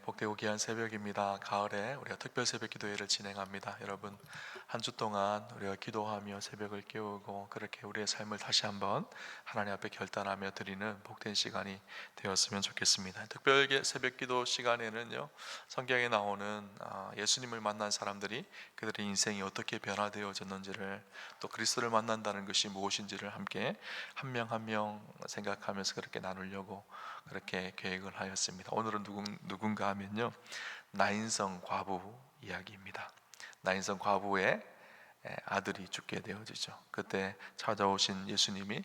복되고 귀한 새벽입니다. 가을에 우리가 특별 새벽 기도회를 진행합니다. 여러분, 한 주 동안 우리가 기도하며 새벽을 깨우고 그렇게 우리의 삶을 다시 한번 하나님 앞에 결단하며 드리는 복된 시간이 되었으면 좋겠습니다. 특별 새벽 기도 시간에는요, 성경에 나오는 예수님을 만난 사람들이 그들의 인생이 어떻게 변화되어졌는지를, 또 그리스도를 만난다는 것이 무엇인지를 함께 한 명 한 명 생각하면서 그렇게 나누려고 그렇게 계획을 하였습니다. 오늘은 누군가 하면요, 나인성 과부 이야기입니다. 나인성 과부의 아들이 죽게 되어지죠. 그때 찾아오신 예수님이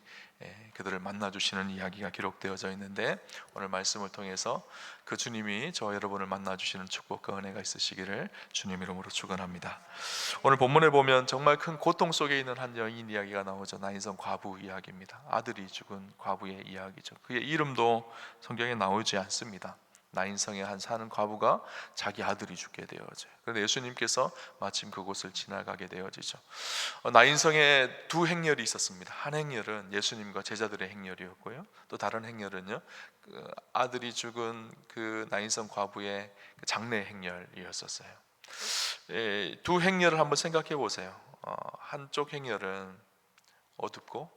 그들을 만나주시는 이야기가 기록되어져 있는데, 오늘 말씀을 통해서 그 주님이 저 여러분을 만나주시는 축복과 은혜가 있으시기를 주님 이름으로 축원합니다. 오늘 본문에 보면 정말 큰 고통 속에 있는 한 여인 이야기가 나오죠. 나인성 과부 이야기입니다. 아들이 죽은 과부의 이야기죠. 그의 이름도 성경에 나오지 않습니다. 나인성에 한 사는 과부가 자기 아들이 죽게 되어져요. 그런데 예수님께서 마침 그곳을 지나가게 되어지죠. 나인성에 두 행렬이 있었습니다. 한 행렬은 예수님과 제자들의 행렬이었고요, 또 다른 행렬은요, 그 아들이 죽은 그 나인성 과부의 장례 행렬이었었어요. 두 행렬을 한번 생각해 보세요. 한쪽 행렬은 어둡고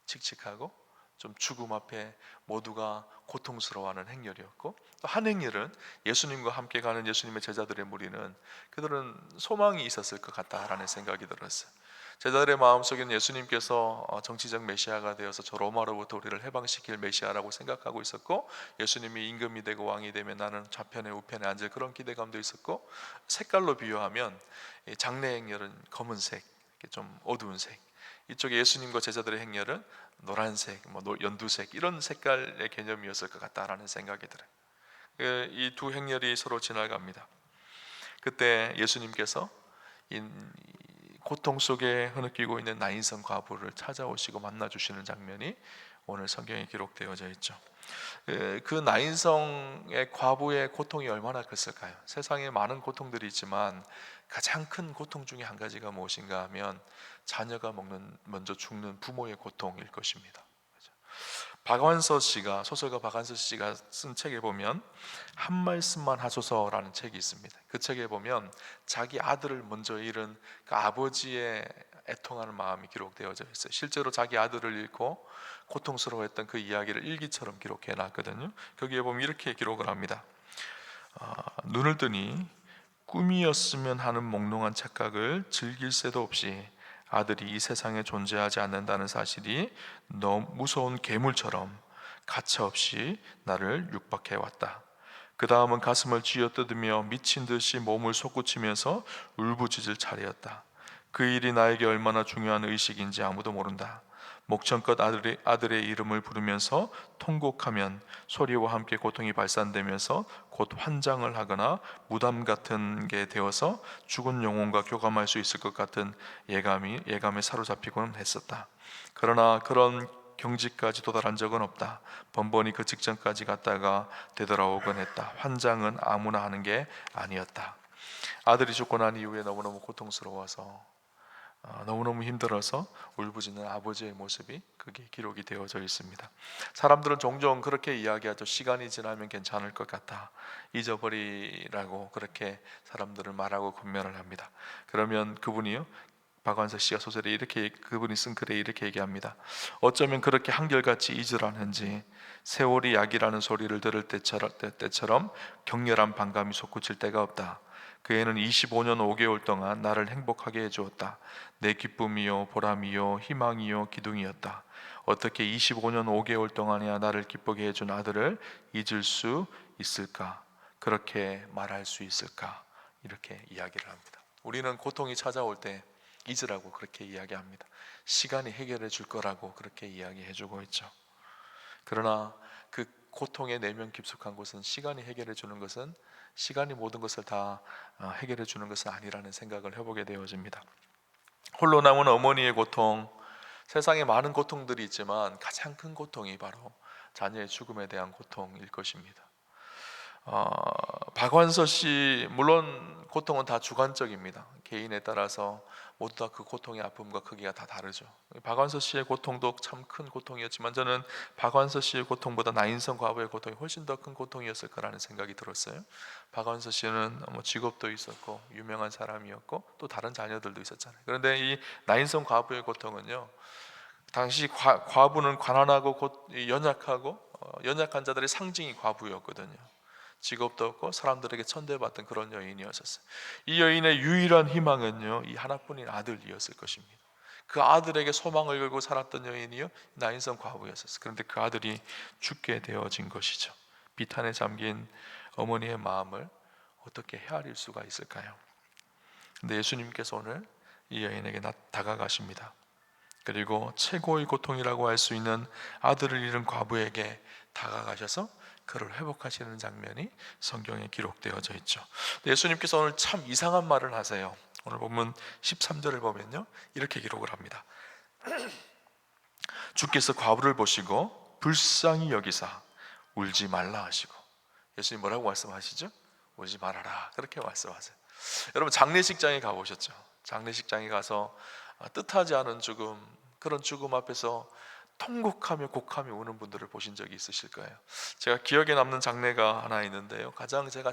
칙칙하고 좀 죽음 앞에 모두가 고통스러워하는 행렬이었고, 또 한 행렬은 예수님과 함께 가는 예수님의 제자들의 무리는 그들은 소망이 있었을 것 같다라는 생각이 들었어요. 제자들의 마음속에는 예수님께서 정치적 메시아가 되어서 저 로마로부터 우리를 해방시킬 메시아라고 생각하고 있었고, 예수님이 임금이 되고 왕이 되면 나는 좌편에 우편에 앉을 그런 기대감도 있었고, 색깔로 비유하면 장례 행렬은 검은색, 좀 어두운 색, 이쪽에 예수님과 제자들의 행렬은 노란색, 연두색 이런 색깔의 개념이었을 것 같다라는 생각이 들어요. 이 두 행렬이 서로 지나갑니다. 그때 예수님께서 이 고통 속에 흐느끼고 있는 나인성 과부를 찾아오시고 만나주시는 장면이 오늘 성경에 기록되어져 있죠. 그 나인성의 과부의 고통이 얼마나 컸을까요? 세상에 많은 고통들이 있지만 가장 큰 고통 중에 한 가지가 무엇인가 하면 자녀가 먼저 죽는 부모의 고통일 것입니다. 박완서 씨가, 소설가 박완서 씨가 쓴 책에 보면 한 말씀만 하소서라는 책이 있습니다. 그 책에 보면 자기 아들을 먼저 잃은 그 아버지의 애통하는 마음이 기록되어져 있어요. 실제로 자기 아들을 잃고 고통스러워했던 그 이야기를 일기처럼 기록해 놨거든요. 거기에 보면 이렇게 기록을 합니다. 눈을 뜨니 꿈이었으면 하는 몽롱한 착각을 즐길 새도 없이 아들이 이 세상에 존재하지 않는다는 사실이 너무 무서운 괴물처럼 가차없이 나를 육박해 왔다. 그 다음은 가슴을 쥐어뜯으며 미친 듯이 몸을 솟구치면서 울부짖을 차례였다. 그 일이 나에게 얼마나 중요한 의식인지 아무도 모른다. 목청껏 아들의 이름을 부르면서 통곡하면 소리와 함께 고통이 발산되면서 곧 환장을 하거나 무덤 같은 게 되어서 죽은 영혼과 교감할 수 있을 것 같은 예감에 사로잡히고는 했었다. 그러나 그런 경지까지 도달한 적은 없다. 번번이 그 직전까지 갔다가 되돌아오곤 했다. 환장은 아무나 하는 게 아니었다. 아들이 죽고 난 이후에 너무너무 고통스러워서 너무너무 힘들어서 울부짖는 아버지의 모습이 그게 기록이 되어져 있습니다. 사람들은 종종 그렇게 이야기하죠. 시간이 지나면 괜찮을 것 같아, 잊어버리라고 그렇게 사람들은 말하고 권면을 합니다. 그러면 그분이요, 박완서 씨가 소설에 이렇게, 그분이 쓴 글에 이렇게 얘기합니다. 어쩌면 그렇게 한결같이 잊으라는지 세월이 약이라는 소리를 들을 때처럼 격렬한 반감이 솟구칠 때가 없다. 그 애는 25년 5개월 동안 나를 행복하게 해주었다. 내 기쁨이요 보람이요 희망이요 기둥이었다. 어떻게 25년 5개월 동안이야 나를 기쁘게 해준 아들을 잊을 수 있을까? 그렇게 말할 수 있을까? 이렇게 이야기를 합니다. 우리는 고통이 찾아올 때 잊으라고 그렇게 이야기합니다. 시간이 해결해 줄 거라고 그렇게 이야기해 주고 있죠. 그러나 그 고통의 내면 깊숙한 곳은 시간이 해결해 주는 것은, 시간이 모든 것을 다 해결해 주는 것은 아니라는 생각을 해보게 되어집니다. 홀로 남은 어머니의 고통, 세상에 많은 고통들이 있지만 가장 큰 고통이 바로 자녀의 죽음에 대한 고통일 것입니다. 박완서 씨, 물론 고통은 다 주관적입니다. 개인에 따라서 모두 다 그 고통의 아픔과 크기가 다 다르죠. 박완서 씨의 고통도 참 큰 고통이었지만 저는 박완서 씨의 고통보다 나인성 과부의 고통이 훨씬 더 큰 고통이었을 거라는 생각이 들었어요. 박완서 씨는 뭐 직업도 있었고 유명한 사람이었고 또 다른 자녀들도 있었잖아요. 그런데 이 나인성 과부의 고통은요, 당시 과부는 가난하고 연약하고 연약한 자들의 상징이 과부였거든요. 직업도 없고 사람들에게 천대받던 그런 여인이었었어요. 이 여인의 유일한 희망은요, 이 하나뿐인 아들이었을 것입니다. 그 아들에게 소망을 걸고 살았던 여인이요, 나인성 과부였었어요. 그런데 그 아들이 죽게 되어진 것이죠. 비탄에 잠긴 어머니의 마음을 어떻게 헤아릴 수가 있을까요? 근데 예수님께서 오늘 이 여인에게 다가가십니다. 그리고 최고의 고통이라고 할 수 있는 아들을 잃은 과부에게 다가가셔서 그를 회복하시는 장면이 성경에 기록되어져 있죠. 예수님께서 오늘 참 이상한 말을 하세요. 오늘 보면 13절을 보면요, 이렇게 기록을 합니다. 주께서 과부를 보시고 불쌍히 여기사 울지 말라 하시고. 예수님 뭐라고 말씀하시죠? 울지 말아라, 그렇게 말씀하세요. 여러분, 장례식장에 가보셨죠? 장례식장에 가서 뜻하지 않은 죽음, 그런 죽음 앞에서 통곡하며 곡하며 우는 분들을 보신 적이 있으실 거예요. 제가 기억에 남는 장례가 하나 있는데요, 가장 제가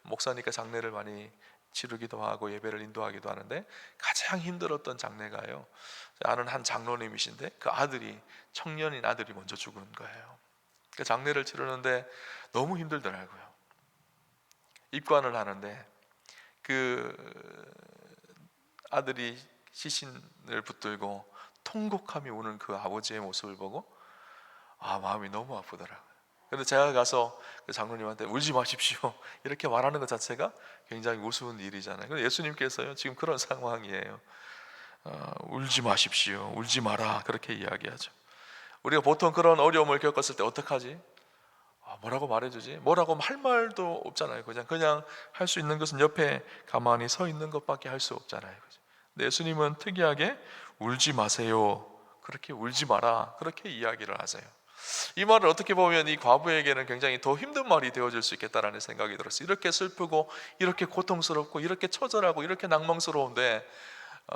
목사니까 장례를 많이 치르기도 하고 예배를 인도하기도 하는데 가장 힘들었던 장례가요, 아는 한 장로님이신데 그 아들이, 청년인 아들이 먼저 죽은 거예요. 그 장례를 치르는데 너무 힘들더라고요. 입관을 하는데 그 아들이 시신을 붙들고 통곡하며 우는 그 아버지의 모습을 보고 마음이 너무 아프더라고요. 그런데 제가 가서 그 장로님한테 울지 마십시오 이렇게 말하는 것 자체가 굉장히 우스운 일이잖아요. 그런데 예수님께서요, 지금 그런 상황이에요. 울지 마십시오, 울지 마라, 그렇게 이야기하죠. 우리가 보통 그런 어려움을 겪었을 때 어떡하지? 뭐라고 말해주지? 뭐라고 할 말도 없잖아요. 그냥 할 수 있는 것은 옆에 가만히 서 있는 것밖에 할 수 없잖아요. 근데 예수님은 특이하게 울지 마세요, 그렇게 울지 마라, 그렇게 이야기를 하세요. 이 말을 어떻게 보면 이 과부에게는 굉장히 더 힘든 말이 되어질 수 있겠다라는 생각이 들었어요. 이렇게 슬프고 이렇게 고통스럽고 이렇게 처절하고 이렇게 낭망스러운데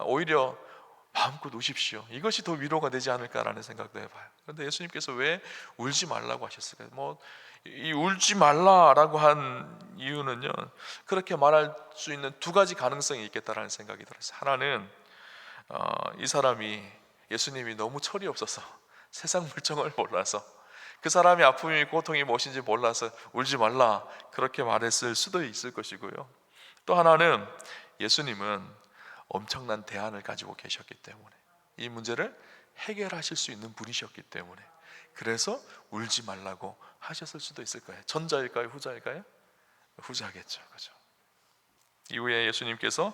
오히려 마음껏 우십시오, 이것이 더 위로가 되지 않을까라는 생각도 해봐요. 그런데 예수님께서 왜 울지 말라고 하셨을까요? 이 울지 말라라고 한 이유는요, 그렇게 말할 수 있는 두 가지 가능성이 있겠다라는 생각이 들었어요. 하나는 이 사람이, 예수님이 너무 철이 없어서 세상 물정을 몰라서 그 사람의 아픔이 고통이 무엇인지 몰라서 울지 말라 그렇게 말했을 수도 있을 것이고요. 또 하나는 예수님은 엄청난 대안을 가지고 계셨기 때문에, 이 문제를 해결하실 수 있는 분이셨기 때문에 그래서 울지 말라고 하셨을 수도 있을 거예요. 전자일까요, 후자일까요? 후자겠죠, 그죠? 이후에 예수님께서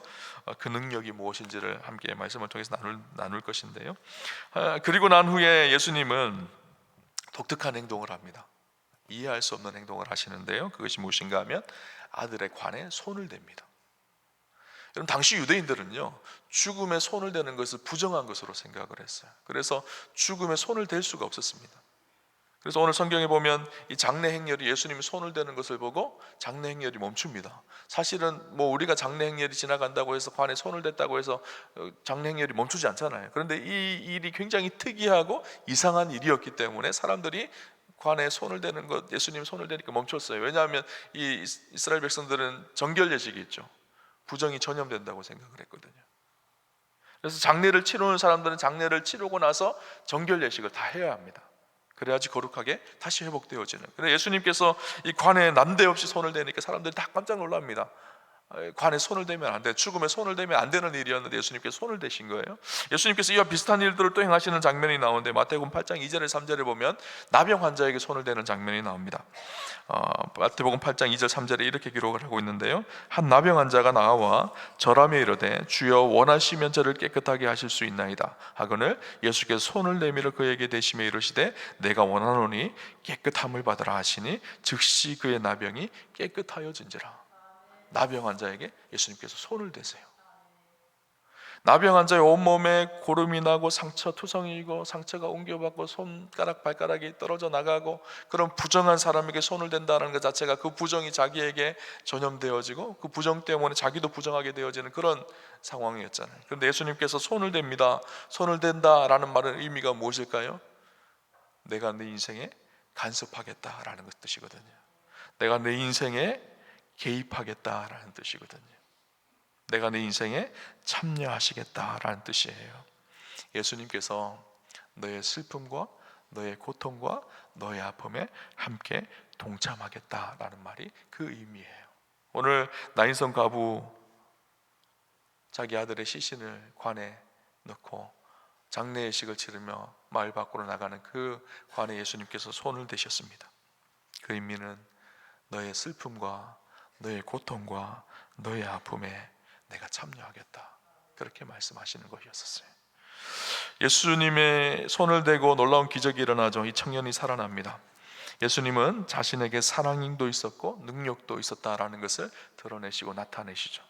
그 능력이 무엇인지를 함께 말씀을 통해서 나눌 것인데요. 그리고 난 후에 예수님은 독특한 행동을 합니다. 이해할 수 없는 행동을 하시는데요, 그것이 무엇인가 하면 아들의 관에 손을 댑니다. 여러분, 당시 유대인들은요, 죽음에 손을 대는 것을 부정한 것으로 생각을 했어요. 그래서 죽음에 손을 댈 수가 없었습니다. 그래서 오늘 성경에 보면 이 장례 행렬이, 예수님이 손을 대는 것을 보고 장례 행렬이 멈춥니다. 사실은 우리가 장례 행렬이 지나간다고 해서 관에 손을 댔다고 해서 장례 행렬이 멈추지 않잖아요. 그런데 이 일이 굉장히 특이하고 이상한 일이었기 때문에 사람들이 관에 손을 대는 것, 예수님이 손을 대니까 멈췄어요. 왜냐하면 이 이스라엘 백성들은 정결 예식이 있죠. 부정이 전염된다고 생각을 했거든요. 그래서 장례를 치르는 사람들은 장례를 치르고 나서 정결 예식을 다 해야 합니다. 그래야지 거룩하게 다시 회복되어지는. 그래서 예수님께서 이 관에 난데없이 손을 대니까 사람들이 다 깜짝 놀랍니다. 관에 손을 대면 안 돼, 죽음에 손을 대면 안 되는 일이었는데 예수님께서 손을 대신 거예요. 예수님께서 이와 비슷한 일들을 또 행하시는 장면이 나오는데 마태복음 8장 2절에 3절에 보면 나병 환자에게 손을 대는 장면이 나옵니다. 마태복음 8장 2절 3절에 이렇게 기록을 하고 있는데요, 한 나병 환자가 나와 절하며 이르되 주여 원하시면 저를 깨끗하게 하실 수 있나이다 하거늘 예수께서 손을 내밀어 그에게 대시며 이르시되 내가 원하노니 깨끗함을 받으라 하시니 즉시 그의 나병이 깨끗하여진지라. 나병 환자에게 예수님께서 손을 대세요. 나병 환자의 온몸에 고름이 나고 상처 투성이고 상처가 옮겨받고 손가락 발가락이 떨어져 나가고, 그런 부정한 사람에게 손을 댄다는 것 자체가 그 부정이 자기에게 전염되어지고 그 부정 때문에 자기도 부정하게 되어지는 그런 상황이었잖아요. 그런데 예수님께서 손을 댑니다. 손을 댄다라는 말은 의미가 무엇일까요? 내가 내 인생에 간섭하겠다라는 것 뜻이거든요. 내가 내 인생에 개입하겠다라는 뜻이거든요. 내가 내 인생에 참여하시겠다라는 뜻이에요. 예수님께서 너의 슬픔과 너의 고통과 너의 아픔에 함께 동참하겠다라는 말이 그 의미예요. 오늘 나인성 과부 자기 아들의 시신을 관에 넣고 장례의식을 치르며 마을 밖으로 나가는 그 관에 예수님께서 손을 대셨습니다. 그 의미는 너의 슬픔과 너의 고통과 너의 아픔에 내가 참여하겠다, 그렇게 말씀하시는 것이었어요. 예수님의 손을 대고 놀라운 기적이 일어나죠. 이 청년이 살아납니다. 예수님은 자신에게 사랑도 있었고 능력도 있었다라는 것을 드러내시고 나타내시죠.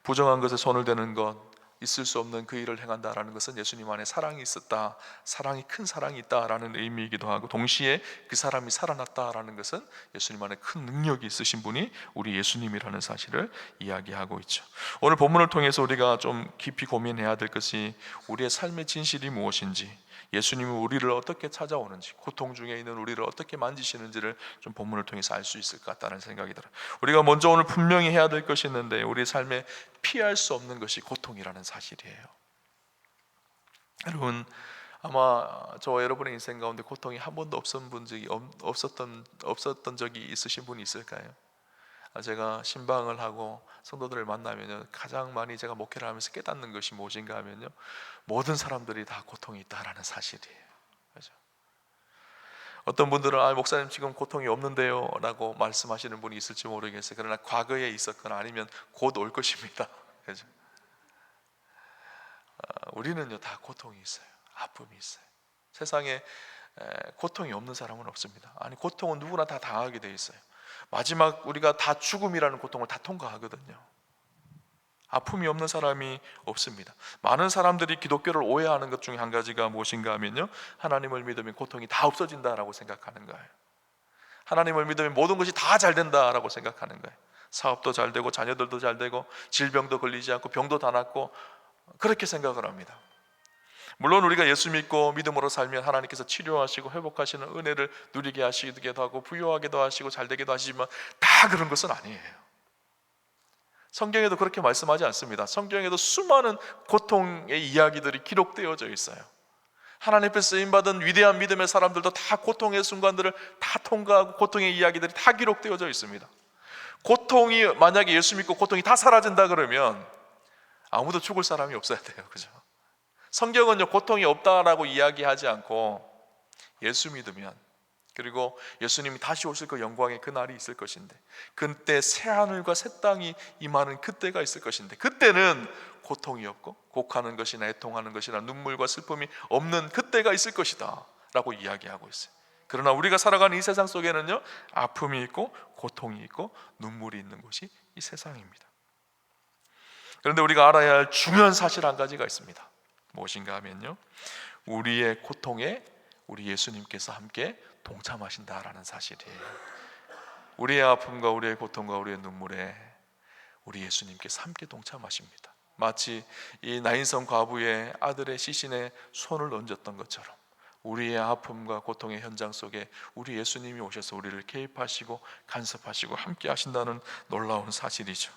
부정한 것에 손을 대는 것, 있을 수 없는 그 일을 행한다라는 것은 예수님 안에 사랑이 있었다, 사랑이 큰 사랑이 있다라는 의미이기도 하고, 동시에 그 사람이 살아났다라는 것은 예수님 안에 큰 능력이 있으신 분이 우리 예수님이라는 사실을 이야기하고 있죠. 오늘 본문을 통해서 우리가 좀 깊이 고민해야 될 것이 우리의 삶의 진실이 무엇인지, 예수님은 우리를 어떻게 찾아오는지, 고통 중에 있는 우리를 어떻게 만지시는지를 좀 본문을 통해서 알 수 있을 것 같다는 생각이 들어요. 우리가 먼저 오늘 분명히 해야 될 것이 있는데, 우리 삶에 피할 수 없는 것이 고통이라는 사실이에요. 여러분, 아마 저와 여러분의 인생 가운데 고통이 한 번도 없었던 적이 있으신 분이 있을까요? 제가 신방을 하고 성도들을 만나면요, 가장 많이 제가 목회를 하면서 깨닫는 것이 무엇인가 하면요, 모든 사람들이 다 고통이 있다라는 사실이에요. 그렇죠? 어떤 분들은 목사님 지금 고통이 없는데요 라고 말씀하시는 분이 있을지 모르겠어요. 그러나 과거에 있었거나 아니면 곧 올 것입니다. 그렇죠? 우리는요 다 고통이 있어요. 아픔이 있어요. 세상에 고통이 없는 사람은 없습니다. 아니, 고통은 누구나 다 당하게 돼 있어요. 마지막 우리가 다 죽음이라는 고통을 다 통과하거든요. 아픔이 없는 사람이 없습니다. 많은 사람들이 기독교를 오해하는 것 중에 한 가지가 무엇인가 하면요, 하나님을 믿으면 고통이 다 없어진다라고 생각하는 거예요. 하나님을 믿으면 모든 것이 다 잘 된다라고 생각하는 거예요. 사업도 잘 되고 자녀들도 잘 되고 질병도 걸리지 않고 병도 다 낫고, 그렇게 생각을 합니다. 물론 우리가 예수 믿고 믿음으로 살면 하나님께서 치료하시고 회복하시는 은혜를 누리게 하시기도 하고 부유하게도 하시고 잘되기도 하시지만 다 그런 것은 아니에요. 성경에도 그렇게 말씀하지 않습니다. 성경에도 수많은 고통의 이야기들이 기록되어져 있어요. 하나님 앞에 쓰임받은 위대한 믿음의 사람들도 다 고통의 순간들을 다 통과하고 고통의 이야기들이 다 기록되어져 있습니다. 고통이 만약에 예수 믿고 고통이 다 사라진다 그러면 아무도 죽을 사람이 없어야 돼요. 그죠? 성경은요 고통이 없다라고 이야기하지 않고 예수 믿으면, 그리고 예수님이 다시 오실 그 영광의 그 날이 있을 것인데, 그때 새 하늘과 새 땅이 임하는 그때가 있을 것인데, 그때는 고통이 없고 곡하는 것이나 애통하는 것이나 눈물과 슬픔이 없는 그때가 있을 것이다 라고 이야기하고 있어요. 그러나 우리가 살아가는 이 세상 속에는요 아픔이 있고 고통이 있고 눈물이 있는 곳이 이 세상입니다. 그런데 우리가 알아야 할 중요한 사실 한 가지가 있습니다. 무엇인가 하면요, 우리의 고통에 우리 예수님께서 함께 동참하신다라는 사실이에요. 우리의 아픔과 우리의 고통과 우리의 눈물에 우리 예수님께서 함께 동참하십니다. 마치 이 나인성 과부의 아들의 시신에 손을 얹었던 것처럼 우리의 아픔과 고통의 현장 속에 우리 예수님이 오셔서 우리를 개입하시고 간섭하시고 함께 하신다는 놀라운 사실이죠.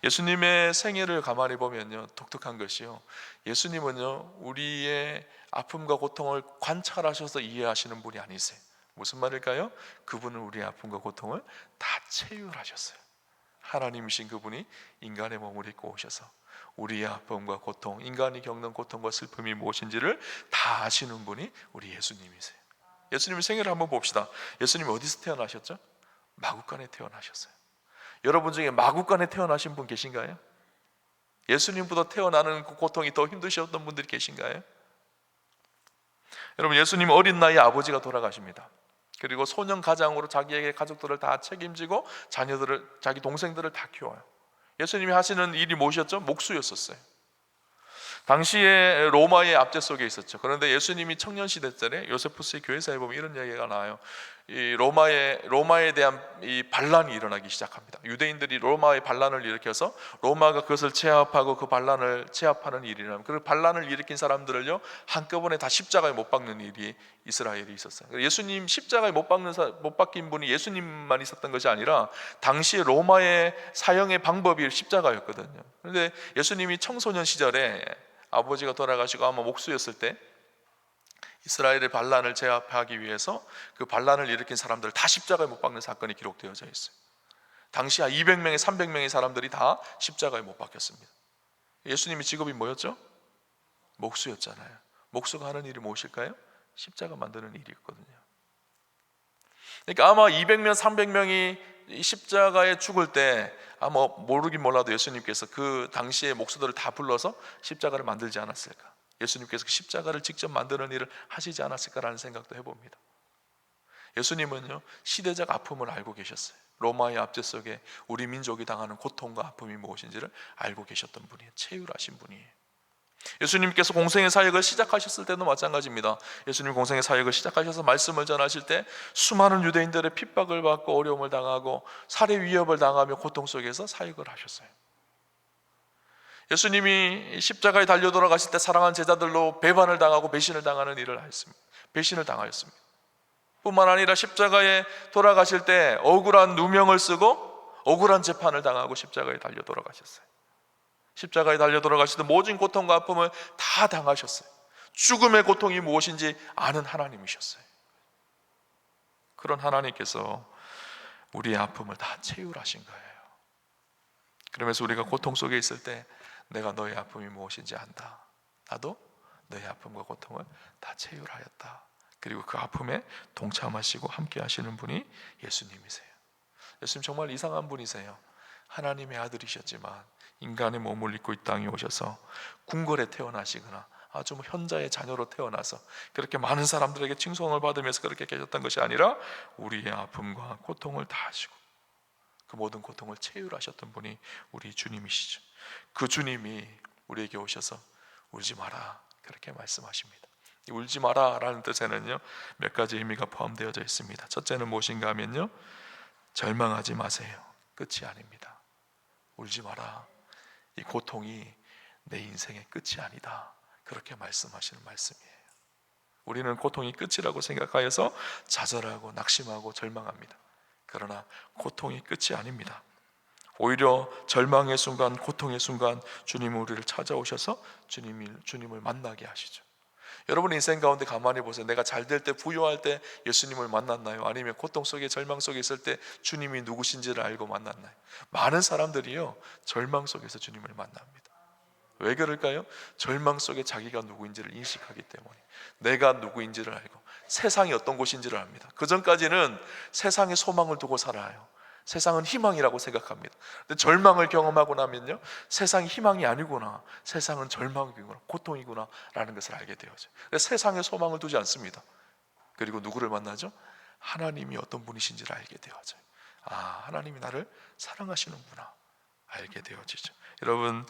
예수님의 생애를 가만히 보면요 독특한 것이요, 예수님은요 우리의 아픔과 고통을 관찰하셔서 이해하시는 분이 아니세요. 무슨 말일까요? 그분은 우리의 아픔과 고통을 다 체휼하셨어요. 하나님이신 그분이 인간의 몸을 입고 오셔서 우리의 아픔과 고통, 인간이 겪는 고통과 슬픔이 무엇인지를 다 아시는 분이 우리 예수님이세요. 예수님의 생애를 한번 봅시다. 예수님이 어디서 태어나셨죠? 마구간에 태어나셨어요. 여러분 중에 마구간에 태어나신 분 계신가요? 예수님보다 태어나는 그 고통이 더 힘드셨던 분들이 계신가요? 여러분, 예수님 어린 나이에 아버지가 돌아가십니다. 그리고 소년 가장으로 자기에게 가족들을 다 책임지고 자녀들을, 자기 동생들을 다 키워요. 예수님이 하시는 일이 무엇이었죠? 목수였었어요. 당시에 로마의 압제 속에 있었죠. 그런데 예수님이 청년 시대 때 요세푸스의 교회사에 보면 이런 이야기가 나와요. 이 로마에 대한 이 반란이 일어나기 시작합니다. 유대인들이 로마의 반란을 일으켜서 로마가 그것을 제압하고 그 반란을 제압하는 일이 일어나면 그 반란을 일으킨 사람들을요 한꺼번에 다 십자가에 못 박는 일이 이스라엘에 있었어요. 예수님 십자가에 못 박힌 분이 예수님만 있었던 것이 아니라 당시에 로마의 사형의 방법이 십자가였거든요. 그런데 예수님이 청소년 시절에 아버지가 돌아가시고 아마 목수였을 때 이스라엘의 반란을 제압하기 위해서 그 반란을 일으킨 사람들을 다 십자가에 못 박는 사건이 기록되어져 있어요. 당시 한 200명의 300명의 사람들이 다 십자가에 못 박혔습니다. 예수님의 직업이 뭐였죠? 목수였잖아요. 목수가 하는 일이 무엇일까요? 십자가 만드는 일이었거든요. 그러니까 아마 200명 300명이 십자가에 죽을 때 아마 모르긴 몰라도 예수님께서 그 당시에 목수들을 다 불러서 십자가를 만들지 않았을까? 예수님께서 그 십자가를 직접 만드는 일을 하시지 않았을까라는 생각도 해봅니다. 예수님은요 시대적 아픔을 알고 계셨어요. 로마의 압제 속에 우리 민족이 당하는 고통과 아픔이 무엇인지를 알고 계셨던 분이에요. 체휼하신 분이에요. 예수님께서 공생의 사역을 시작하셨을 때도 마찬가지입니다. 예수님 공생의 사역을 시작하셔서 말씀을 전하실 때 수많은 유대인들의 핍박을 받고 어려움을 당하고 살해 위협을 당하며 고통 속에서 사역을 하셨어요. 예수님이 십자가에 달려 돌아가실 때 사랑한 제자들로 배반을 당하고 배신을 당하는 일을 했습니다. 배신을 당하였습니다. 뿐만 아니라 십자가에 돌아가실 때 억울한 누명을 쓰고 억울한 재판을 당하고 십자가에 달려 돌아가셨어요. 십자가에 달려 돌아가실 때 모든 고통과 아픔을 다 당하셨어요. 죽음의 고통이 무엇인지 아는 하나님이셨어요. 그런 하나님께서 우리의 아픔을 다 체휼하신 거예요. 그러면서 우리가 고통 속에 있을 때 내가 너의 아픔이 무엇인지 안다. 나도 너의 아픔과 고통을 다 체휼하였다. 그리고 그 아픔에 동참하시고 함께 하시는 분이 예수님이세요. 예수님 정말 이상한 분이세요. 하나님의 아들이셨지만 인간의 몸을 입고 이 땅에 오셔서 궁궐에 태어나시거나 아주 현자의 자녀로 태어나서 그렇게 많은 사람들에게 칭송을 받으면서 그렇게 계셨던 것이 아니라 우리의 아픔과 고통을 다 하시고 그 모든 고통을 체휼하셨던 분이 우리 주님이시죠. 그 주님이 우리에게 오셔서 울지 마라 그렇게 말씀하십니다. 울지 마라 라는 뜻에는요 몇 가지 의미가 포함되어져 있습니다. 첫째는 무엇인가 하면요 절망하지 마세요. 끝이 아닙니다. 울지 마라. 이 고통이 내 인생의 끝이 아니다. 그렇게 말씀하시는 말씀이에요. 우리는 고통이 끝이라고 생각하여서 좌절하고 낙심하고 절망합니다. 그러나 고통이 끝이 아닙니다. 오히려 절망의 순간, 고통의 순간 주님은 우리를 찾아오셔서 주님을 만나게 하시죠. 여러분 인생 가운데 가만히 보세요. 내가 잘 될 때, 부유할 때 예수님을 만났나요? 아니면 고통 속에 절망 속에 있을 때 주님이 누구신지를 알고 만났나요? 많은 사람들이요 절망 속에서 주님을 만납니다. 왜 그럴까요? 절망 속에 자기가 누구인지를 인식하기 때문에 내가 누구인지를 알고 세상이 어떤 곳인지를 압니다. 그 전까지는 세상에 소망을 두고 살아요. 세상은 희망이라고 생각합니다. 근데 절망을 경험하고 나면요 세상이 희망이 아니구나, 세상은 절망이구나, 고통이구나 라는 것을 알게 되어져요. 세상에 소망을 두지 않습니다. 그리고 누구를 만나죠? 하나님이 어떤 분이신지를 알게 되어져요. 아, 하나님이 나를 사랑하시는구나 알게 되어지죠. 여러분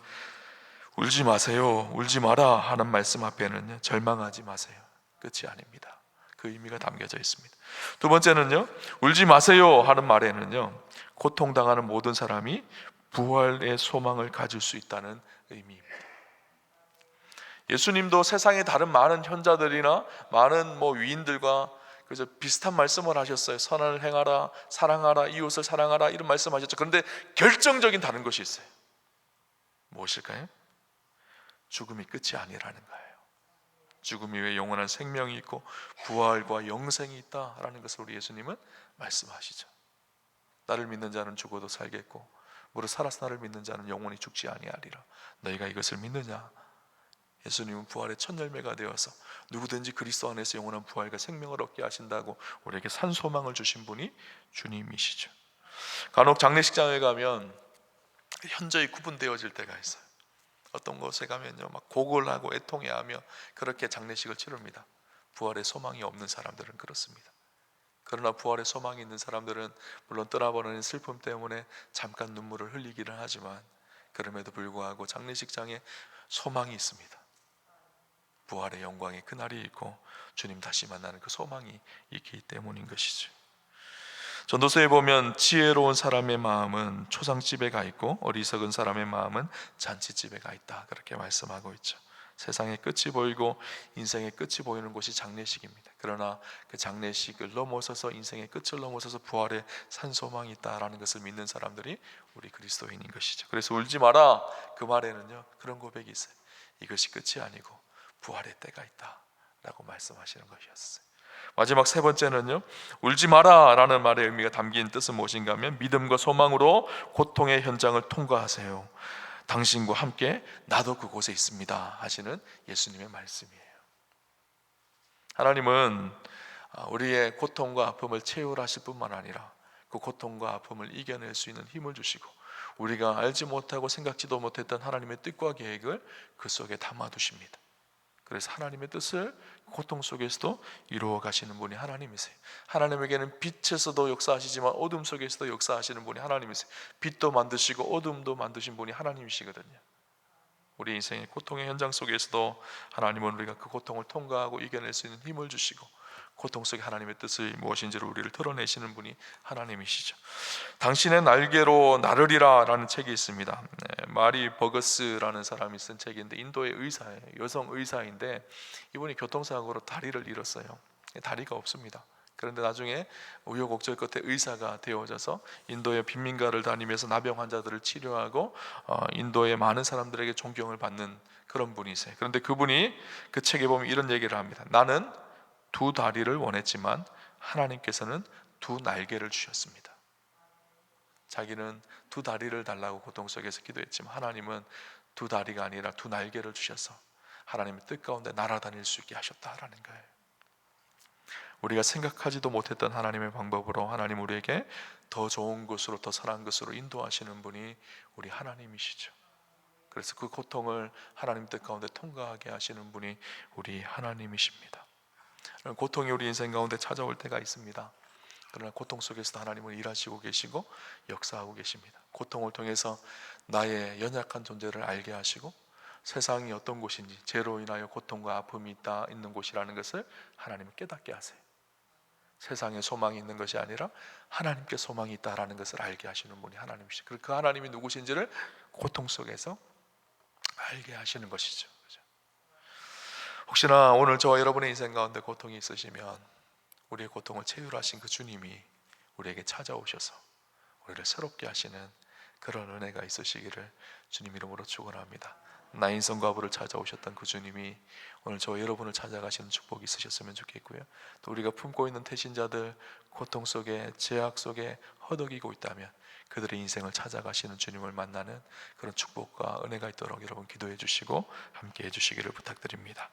울지 마세요, 울지 마라 하는 말씀 앞에는 절망하지 마세요, 끝이 아닙니다. 그 의미가 담겨져 있습니다. 두 번째는요 울지 마세요 하는 말에는요 고통당하는 모든 사람이 부활의 소망을 가질 수 있다는 의미입니다. 예수님도 세상의 다른 많은 현자들이나 많은 위인들과 그래서 비슷한 말씀을 하셨어요. 선을 행하라, 사랑하라, 이웃을 사랑하라 이런 말씀하셨죠. 그런데 결정적인 다른 것이 있어요. 무엇일까요? 죽음이 끝이 아니라는 거예요. 죽음 이후에 영원한 생명이 있고 부활과 영생이 있다라는 것을 우리 예수님은 말씀하시죠. 나를 믿는 자는 죽어도 살겠고 무릇 살아서 나를 믿는 자는 영원히 죽지 아니하리라. 너희가 이것을 믿느냐? 예수님은 부활의 첫 열매가 되어서 누구든지 그리스도 안에서 영원한 부활과 생명을 얻게 하신다고 우리에게 산 소망을 주신 분이 주님이시죠. 간혹 장례식장에 가면 현저히 구분되어질 때가 있어요. 어떤 곳에 가면요 막 곡을 하고 애통해하며 그렇게 장례식을 치릅니다. 부활의 소망이 없는 사람들은 그렇습니다. 그러나 부활의 소망이 있는 사람들은 물론 떠나버리는 슬픔 때문에 잠깐 눈물을 흘리기는 하지만 그럼에도 불구하고 장례식장에 소망이 있습니다. 부활의 영광의 그날이 있고 주님 다시 만나는 그 소망이 있기 때문인 것이죠. 전도서에 보면 지혜로운 사람의 마음은 초상집에 가 있고 어리석은 사람의 마음은 잔치집에 가 있다, 그렇게 말씀하고 있죠. 세상의 끝이 보이고 인생의 끝이 보이는 곳이 장례식입니다. 그러나 그 장례식을 넘어서서 인생의 끝을 넘어서서 부활의 산 소망이 있다라는 것을 믿는 사람들이 우리 그리스도인인 것이죠. 그래서 울지 마라, 그 말에는요 그런 고백이 있어요. 이것이 끝이 아니고 부활의 때가 있다라고 말씀하시는 것이었어요. 마지막 세 번째는요, 울지 마라 라는 말의 의미가 담긴 뜻은 무엇인가 하면 믿음과 소망으로 고통의 현장을 통과하세요. 당신과 함께 나도 그곳에 있습니다 하시는 예수님의 말씀이에요. 하나님은 우리의 고통과 아픔을 채울하실 뿐만 아니라 그 고통과 아픔을 이겨낼 수 있는 힘을 주시고 우리가 알지 못하고 생각지도 못했던 하나님의 뜻과 계획을 그 속에 담아두십니다. 그래서 하나님의 뜻을 고통 속에서도 이루어 가시는 분이 하나님이세요. 하나님에게는 빛에서도 역사하시지만 어둠 속에서도 역사하시는 분이 하나님이세요. 빛도 만드시고 어둠도 만드신 분이 하나님이시거든요. 우리 인생의 고통의 현장 속에서도 하나님은 우리가 그 고통을 통과하고 이겨낼 수 있는 힘을 주시고 고통 속에 하나님의 뜻이 무엇인지를 우리를 드러내시는 분이 하나님이시죠. 당신의 날개로 나르리라 라는 책이 있습니다. 마리 버거스라는 사람이 쓴 책인데 인도의 의사예요. 여성 의사인데 이분이 교통사고로 다리를 잃었어요. 다리가 없습니다. 그런데 나중에 우여곡절 끝에 의사가 되어져서 인도의 빈민가를 다니면서 나병 환자들을 치료하고 인도의 많은 사람들에게 존경을 받는 그런 분이세요. 그런데 그분이 그 책에 보면 이런 얘기를 합니다. 나는 두 다리를 원했지만 하나님께서는 두 날개를 주셨습니다. 자기는 두 다리를 달라고 고통 속에서 기도했지만 하나님은 두 다리가 아니라 두 날개를 주셔서 하나님의 뜻 가운데 날아다닐 수 있게 하셨다라는 거예요. 우리가 생각하지도 못했던 하나님의 방법으로 하나님 우리에게 더 좋은 곳으로, 더 선한 곳으로 인도하시는 분이 우리 하나님이시죠. 그래서 그 고통을 하나님 뜻 가운데 통과하게 하시는 분이 우리 하나님이십니다. 고통이 우리 인생 가운데 찾아올 때가 있습니다. 그러나 고통 속에서도 하나님은 일하시고 계시고 역사하고 계십니다. 고통을 통해서 나의 연약한 존재를 알게 하시고 세상이 어떤 곳인지, 죄로 인하여 고통과 아픔이 있는 곳이라는 것을 하나님은 깨닫게 하세요. 세상에 소망이 있는 것이 아니라 하나님께 소망이 있다라는 것을 알게 하시는 분이 하나님이시죠. 그리고 그 하나님이 누구신지를 고통 속에서 알게 하시는 것이죠. 혹시나 오늘 저와 여러분의 인생 가운데 고통이 있으시면 우리의 고통을 채울하신 그 주님이 우리에게 찾아오셔서 우리를 새롭게 하시는 그런 은혜가 있으시기를 주님 이름으로 축원합니다. 나인 성과부를 찾아오셨던 그 주님이 오늘 저와 여러분을 찾아가시는 축복이 있으셨으면 좋겠고요. 또 우리가 품고 있는 태신자들, 고통 속에, 죄악 속에 허덕이고 있다면 그들의 인생을 찾아가시는 주님을 만나는 그런 축복과 은혜가 있도록 여러분 기도해 주시고 함께 해 주시기를 부탁드립니다.